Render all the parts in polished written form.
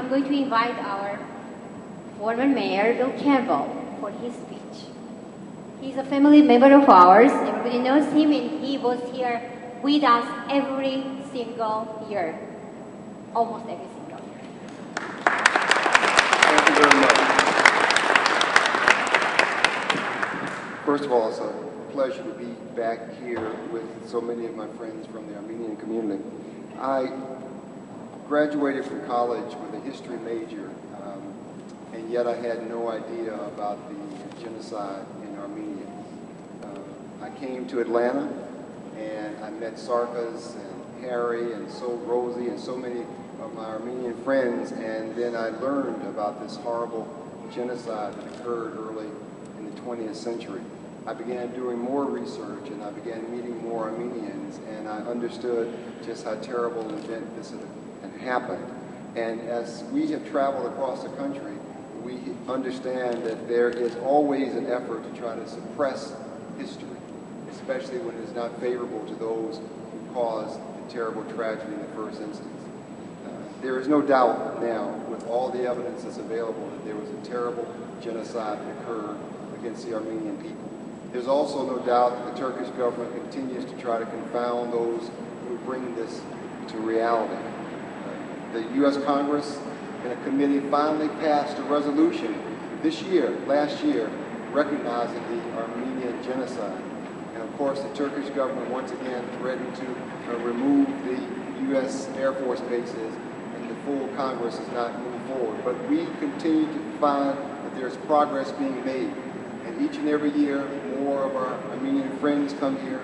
I'm going to invite our former mayor, Bill Campbell, for his speech. He's a family member of ours. Everybody knows him, and he was here with us every single year, almost every single year. Thank you very much. First of all, it's a pleasure to be back here with so many of my friends from the Armenian community. I graduated from college with a history major, and yet I had no idea about the genocide in Armenia. I came to Atlanta, and I met Sarkis and Harry and Rosie and so many of my Armenian friends, and then I learned about this horrible genocide that occurred early in the 20th century. I began doing more research, and I began meeting more Armenians, and I understood just how terrible an event this had happened. And as we have traveled across the country, we understand that there is always an effort to try to suppress history, especially when it is not favorable to those who caused the terrible tragedy in the first instance. There is no doubt now, with all the evidence that's available, that there was a terrible genocide that occurred against the Armenian people. There's also no doubt that the Turkish government continues to try to confound those who bring this to reality. The U.S. Congress and a committee finally passed a resolution last year, recognizing the Armenian genocide. And of course, the Turkish government once again threatened to remove the U.S. Air Force bases, and the full Congress has not moved forward. But we continue to find that there's progress being made. And each and every year, more of our Armenian friends come here,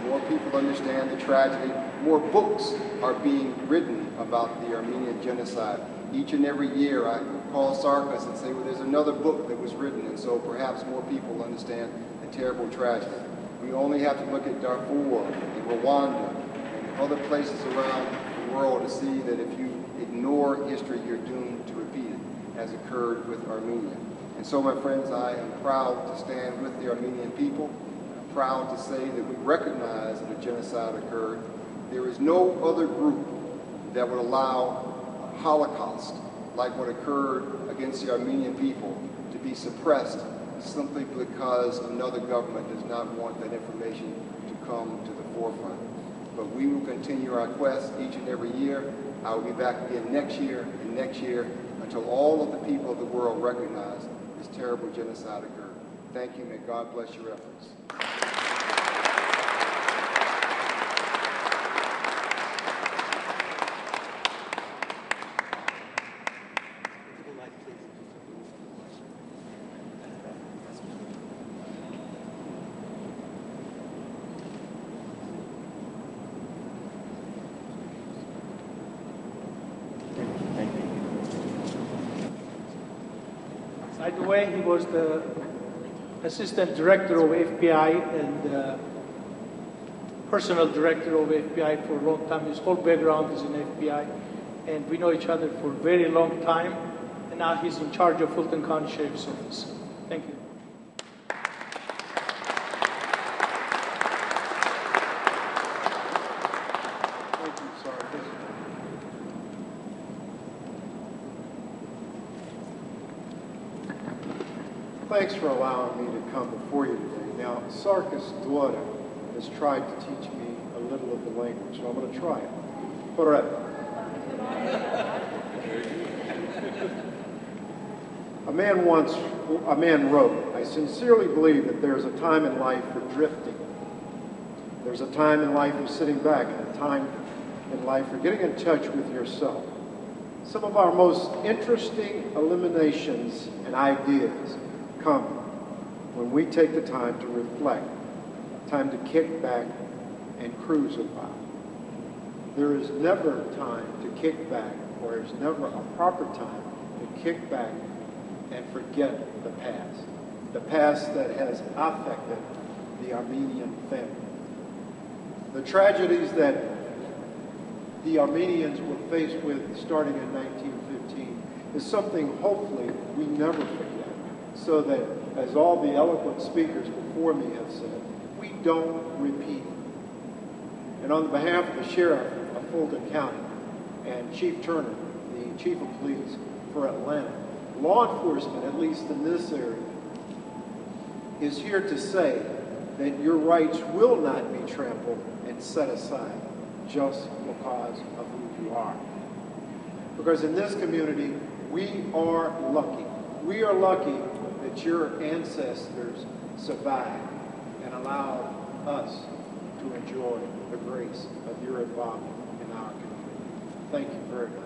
more people understand the tragedy, more books are being written about the Armenian genocide. Each and every year I call Sarkis and say, well, there's another book that was written, and so perhaps more people understand the terrible tragedy. We only have to look at Darfur and Rwanda and other places around the world to see that if you ignore history, you're doomed to repeat it, as occurred with Armenia. And so, my friends, I am proud to stand with the Armenian people. I'm proud to say that we recognize that a genocide occurred. There is no other group that would allow a Holocaust like what occurred against the Armenian people to be suppressed simply because another government does not want that information to come to the forefront. But we will continue our quest each and every year. I will be back again next year and next year until all of the people of the world recognize this terrible genocide occurred. Thank you. May God bless your efforts. By the way, he was the assistant director of FBI and personal director of FBI for a long time. His whole background is in FBI, and we know each other for a very long time. And now he's in charge of Fulton County Sheriff's Office. Thank you. Thanks for allowing me to come before you today. Now, Sarkis Dwada has tried to teach me a little of the language, so I'm going to try it. A man wrote, I sincerely believe that there's a time in life for drifting. There's a time in life for sitting back and a time in life for getting in touch with yourself. Some of our most interesting eliminations and ideas come when we take the time to reflect, time to kick back and cruise a while. There is never time to kick back, or there's never a proper time to kick back and forget the past that has affected the Armenian family. The tragedies that the Armenians were faced with starting in 1915 is something hopefully we never forget, so that, as all the eloquent speakers before me have said, we don't repeat it. And on behalf of the Sheriff of Fulton County and Chief Turner, the chief of police for Atlanta. Law enforcement, at least in this area, is here to say that your rights will not be trampled and set aside just because of who you are. Because in this community, we are lucky. We are lucky that your ancestors survived and allowed us to enjoy the grace of your involvement in our community. Thank you very much.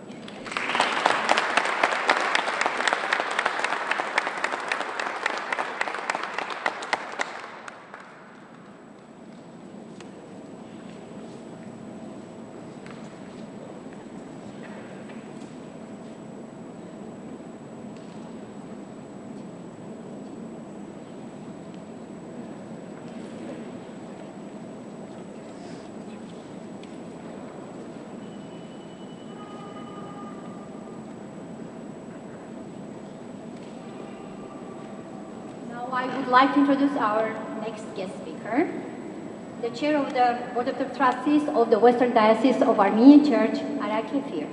I would like to introduce our next guest speaker, the chair of the Board of Trustees of the Western Diocese of Armenian Church, Yahya.